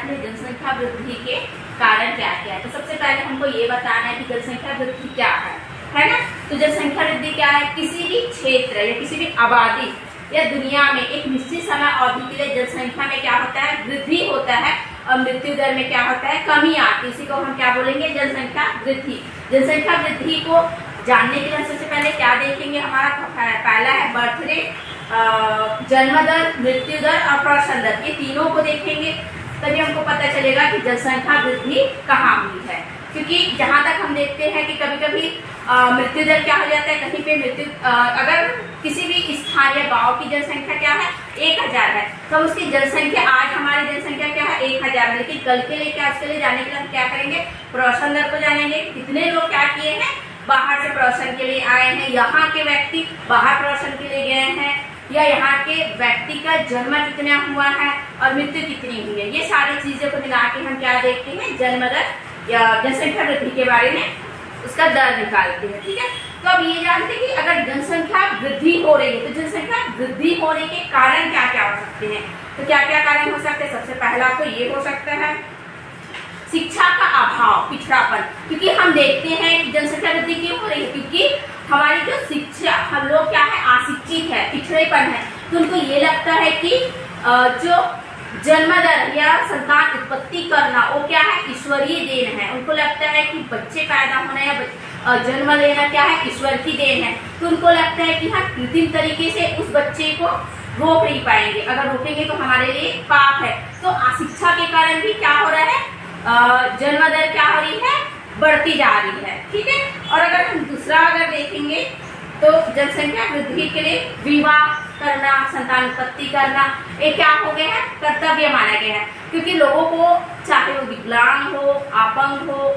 जानते हैं जनसंख्या वृद्धि के कारण क्या क्या है। तो सबसे पहले हमको ये बताना है कि जनसंख्या वृद्धि क्या है ना। तो जनसंख्या वृद्धि क्या है, किसी भी क्षेत्र या किसी भी आबादी या दुनिया में एक निश्चित समय अवधि के लिए जनसंख्या में क्या होता है, वृद्धि होता है और मृत्यु दर में क्या होता है, कमी आती है। इसी को हम क्या बोलेंगे, जनसंख्या वृद्धि। जनसंख्या वृद्धि को जानने के लिए सबसे पहले क्या देखेंगे, हमारा पहला है बर्थ रेट, जन्म दर, मृत्यु दर और प्रसव दर, ये तीनों को देखेंगे तभी हमको पता चलेगा कि जनसंख्या वृद्धि कहाँ हुई है। क्योंकि जहाँ तक हम देखते हैं कि कभी कभी मृत्यु दर क्या हो जाता है, कहीं पे मृत्यु अगर किसी भी स्थान या गाँव की जनसंख्या क्या है 1000 है, तो उसकी जनसंख्या आज हमारी जनसंख्या क्या है 1000 है, लेकिन कल के लिए क्या, उसके लिए जाने के लिए हम क्या करेंगे, प्रवसन दर को जानेंगे। कितने लोग क्या किए हैं, बाहर से प्रवसन के लिए आए हैं, यहाँ के व्यक्ति बाहर प्रवसन के लिए गए हैं, या यहाँ के व्यक्ति का जन्म कितना हुआ है और मृत्यु कितनी हुई है। ये सारी चीजों को मिला के हम क्या देखते हैं, जन्म दर या जनसंख्या वृद्धि के बारे में उसका दर निकालते हैं। ठीक है, तो अब ये जानते हैं कि अगर जनसंख्या वृद्धि हो रही है तो जनसंख्या वृद्धि होने के कारण क्या क्या हो सकते हैं। तो क्या क्या कारण हो सकते हैं, सबसे पहला तो ये हो सकता है शिक्षा का अभाव, पिछड़ापन। क्योंकि हम देखते हैं कि जनसंख्या वृद्धि क्यों हो रही है, क्योंकि हमारी जो शिक्षा, हम लोग क्या है, अशिक्षित है, पिछड़ेपन है। तो उनको ये लगता है कि जो जन्म दर या संतान उत्पत्ति करना वो क्या है, ईश्वरीय देन है। उनको लगता है कि बच्चे पैदा होना या जन्म लेना क्या है, ईश्वर की देन है। तो उनको लगता है कि हम कृत्रिम तरीके से उस बच्चे को रोक नहीं पाएंगे, अगर रोकेंगे तो हमारे लिए पाप है। तो अशिक्षा के कारण भी क्या हो रहा है, जन्म दर क्या हो रही है, बढ़ती जा रही है। ठीक है, और अगर हम दूसरा अगर देखेंगे तो जनसंख्या वृद्धि के लिए विवाह करना, संतान उत्पत्ति करना, ये क्या हो गया है, कर्तव्य माना गया है। क्योंकि लोगों को चाहे वो विकलांग हो, अपंग हो,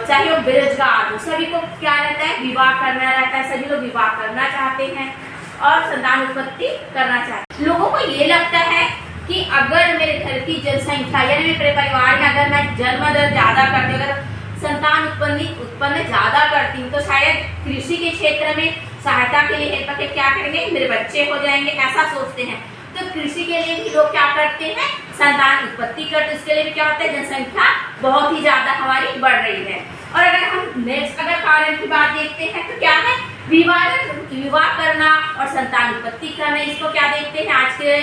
चाहे वो बेरोजगार हो, सभी को क्या रहता है, विवाह करना रहता है। सभी लोग विवाह करना चाहते हैं और संतान उत्पत्ति करना चाहते हैं। लोगों को ये लगता है कि अगर मेरे घर की जनसंख्या यानी मेरे परिवार में अगर मैं जन्म दर ज्यादा करती हूँ, अगर संतान उत्पन्न ज्यादा करती हूँ, तो शायद कृषि के क्षेत्र में सहायता के लिए हेल्प के क्या करेंगे, मेरे बच्चे हो जाएंगे, ऐसा सोचते हैं। तो कृषि के लिए भी लोग क्या करते हैं, संतान उत्पत्ति करते, उसके लिए भी क्या होता है, जनसंख्या बहुत ही ज्यादा हमारी बढ़ रही है। और अगर हम नेक्स्ट अगर कारण की बात देखते हैं तो क्या है, विवाह करना और संतान उत्पत्ति करना, इसको क्या देखते हैं, आज के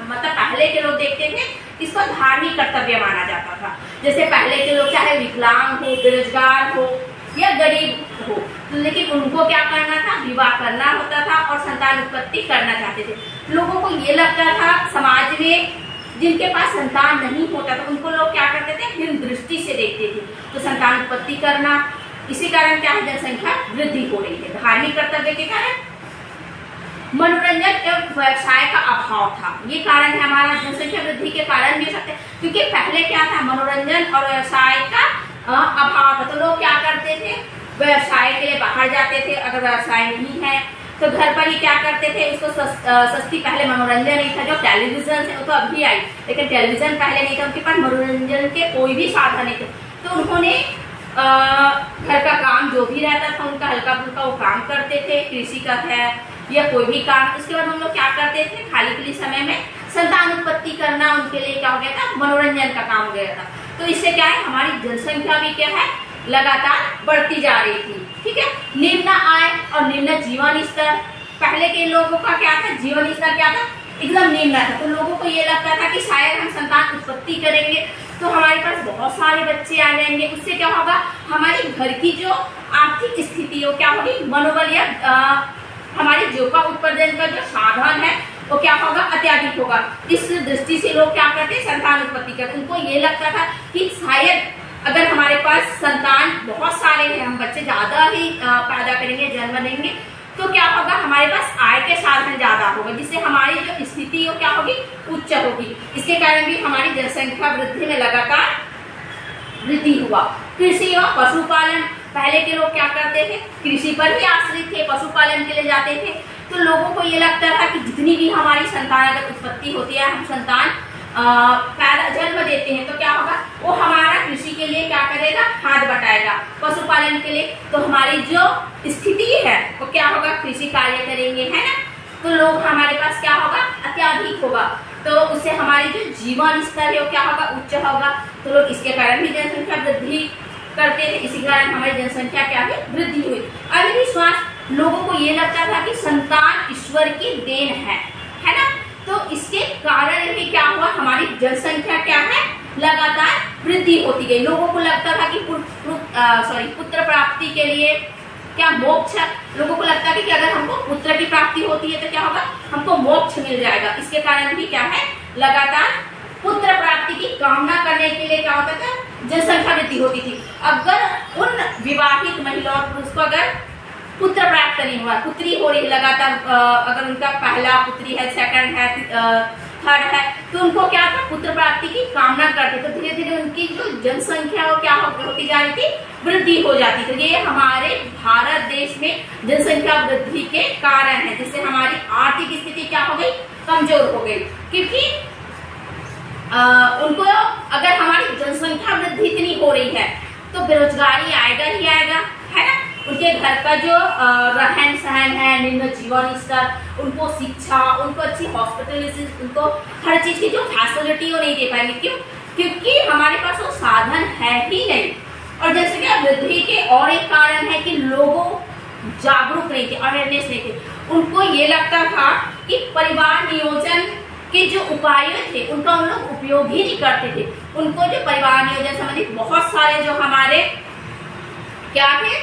मतलब पहले के लोग देखते थे इसको धार्मिक कर्तव्य माना जाता था। जैसे पहले के लोग चाहे विकलांग हो, बेरोजगार हो या गरीब हो, लेकिन उनको क्या करना था, विवाह करना होता था और संतान उत्पत्ति करना चाहते थे। लोगों को ये लगता था समाज में जिनके पास संतान नहीं होता था उनको लोग क्या करते थे, हीन दृष्टि से देखते थे। तो संतान उत्पत्ति करना, इसी कारण क्या है, जनसंख्या वृद्धि हो रही है। धार्मिक कर्तव्य के कारण मनोरंजन एवं व्यवसाय का अभाव था, ये कारण है हमारा जनसंख्या वृद्धि के कारण भी हो सकते हैं। क्योंकि पहले क्या था, मनोरंजन और व्यवसाय का अभाव था, तो लोग क्या करते थे, व्यवसाय के लिए बाहर जाते थे। अगर व्यवसाय नहीं है तो घर पर ही क्या करते थे, उसको सस्ती, पहले मनोरंजन नहीं था, जो टेलीविजन है वो तो अभी आई, लेकिन टेलीविजन पहले नहीं था, उनके पास मनोरंजन के कोई भी साधन नहीं थे। तो उन्होंने घर का काम जो भी रहता था उनका हल्का फुल्का वो काम करते थे, कृषि का है या कोई भी काम। उसके बाद हम लोग क्या करते थे, खाली खाली समय में संतान उत्पत्ति करना उनके लिए क्या हो गया था, मनोरंजन का काम हो गया था। तो इससे क्या है, हमारी जनसंख्या भी क्या है, लगातार बढ़ती जा रही थी। ठीक है, निम्न आय और निम्न जीवन स्तर, पहले के लोगों का क्या था, जीवन स्तर क्या था, एकदम निम्न था। तो लोगों को ये लगता था कि शायद हम संतान उत्पत्ति करेंगे तो हमारे पास बहुत सारे बच्चे आ जाएंगे, उससे क्या होगा, हमारी घर की जो आर्थिक स्थिति हो क्या होगी, मनोबल या हमारी जीविका उत्पादन का जो साधन है वो क्या होगा, अत्यधिक होगा। इस दृष्टि से लोग क्या करते हैं, संतान उत्पत्ति करते। उनको ये लगता था कि शायद अगर हमारे पास संतान बहुत सारे हैं, हम बच्चे ज्यादा ही पैदा करेंगे, जन्म देंगे, तो क्या होगा, हमारे पास आय के साधन ज्यादा होगा, जिससे हमारी जो स्थिति हो क्या होगी, उच्च होगी। इसके कारण भी हमारी जनसंख्या वृद्धि में लगातार वृद्धि हुआ। कृषि और पशुपालन, पहले के लोग क्या करते थे, कृषि पर ही आश्रित थे, पशुपालन के लिए जाते थे। तो लोगों को ये लगता था कि जितनी भी हमारी संतान अगर उत्पत्ति होती है, हम संतान पैदा जन्म देते हैं, तो क्या होगा, वो हमारा कृषि के लिए क्या करेगा, खाद बटाएगा। पशुपालन के लिए तो हमारी जो स्थिति है वो क्या होगा, कृषि कार्य करेंगे, है ना। तो लोग हमारे पास क्या होगा, अत्यधिक होगा। तो उससे हमारी जो जीवन स्तर है वो क्या होगा, उच्च होगा। तो लोग इसके कारण भी जनसंख्या वृद्धि करते थे, इसी कारण हमारी जनसंख्या क्या हुई, वृद्धि हुई। अंधविश्वास, लोगों को ये लगता था कि संतान ईश्वर की देन है ना। तो इसके कारण भी क्या हुआ, हमारी जनसंख्या क्या है, लगातार वृद्धि होती गई। लोगों को लगता था कि पुत्र प्राप्ति के लिए क्या मोक्ष, लोगों को लगता है कि अगर हमको पुत्र की प्राप्ति होती है तो क्या होगा, हमको मोक्ष मिल जाएगा। इसके कारण भी क्या है, लगातार पुत्र प्राप्ति की कामना करने के लिए क्या होता था, जनसंख्या वृद्धि होती थी। अगर उन विवाहित महिलाओं पुरुष को अगर पुत्र प्राप्त नहीं हुआ, पुत्री हो रही लगातार, अगर उनका पहला पुत्री है, सेकंड है, थर्ड है, तो उनको क्या था, पुत्र प्राप्ति की कामना करते। तो धीरे धीरे उनकी जो जनसंख्या वो क्या होती जा रही थी, वृद्धि हो जाती। तो ये हमारे भारत देश में जनसंख्या वृद्धि के कारण है, जिससे हमारी आर्थिक स्थिति क्या हो गई, कमजोर हो गई। क्योंकि उनको अगर हमारी जनसंख्या वृद्धि इतनी हो रही है तो बेरोजगारी आएगा ही आएगा, है ना। उनके घर का जो रहन सहन है, निम्न जीवन स्तर, उनको शिक्षा, उनको अच्छी हॉस्पिटल, उनको हर चीज की जो फैसिलिटी वो नहीं दे पाएंगे। क्यों, क्योंकि हमारे पास वो साधन है ही नहीं। और जैसे कि वृद्धि के और एक कारण है कि लोगों जागरूक नहीं थे, अवेयरनेस नहीं थे। उनको ये लगता था कि परिवार नियोजन के जो उपाय थे उनका उन लोग उपयोग ही नहीं करते थे। उनको जो परिवार नियोजन संबंधित बहुत सारे जो हमारे क्या थे,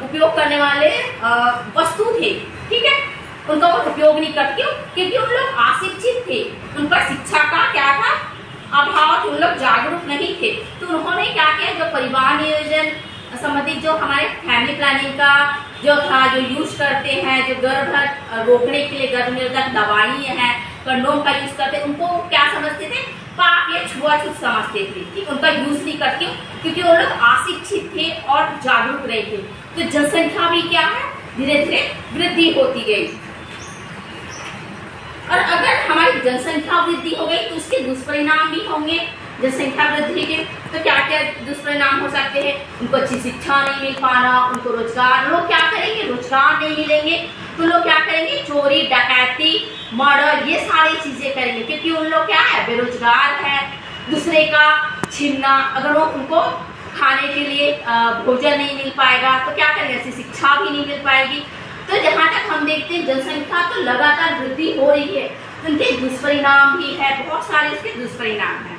उपयोग करने वाले वस्तु थे, ठीक है, उनका वो उपयोग नहीं करते। क्यों, क्योंकि उन लोग अशिक्षित थे, उनका शिक्षा का क्या था, अभाव, उन लोग जागरूक नहीं थे। तो उन्होंने क्या किया, जो परिवार नियोजन संबंधित जो हमारे फैमिली प्लानिंग का जो था, जो यूज करते हैं, जो गर्भ रोकने के लिए गर्भ निरोधक दवाई है, कंडोम का यूज करते, उनको क्या समझते थे, पाप या छुआछूत समझते थे, ठीक, उनका यूज नहीं करते क्योंकि वो लोग अशिक्षित थे और जागरूक रहे थे। तो जनसंख्या भी क्या है, धीरे धीरे वृद्धि होती गई। और अगर हमारी जनसंख्या वृद्धि हो गई तो उसके दुष्परिणाम भी होंगे जनसंख्या वृद्धि के। तो क्या क्या दुष्परिणाम हो सकते हैं, उनको अच्छी शिक्षा नहीं मिल पाना, उनको रोजगार, लोग क्या करेंगे, रोजगार नहीं मिलेंगे तो लोग क्या करेंगे, चोरी डकैती मर्डर ये सारी चीजें करेंगे, क्योंकि उन लोग क्या है, बेरोजगार है, दूसरे का छीनना, अगर वो उनको खाने के लिए भोजन नहीं मिल पाएगा तो क्या करेंगे, ऐसी शिक्षा भी नहीं मिल पाएगी। तो जहाँ तक हम देखते हैं जनसंख्या तो लगातार वृद्धि हो रही है, उनके दुष्परिणाम भी है, बहुत सारे इसके दुष्परिणाम है।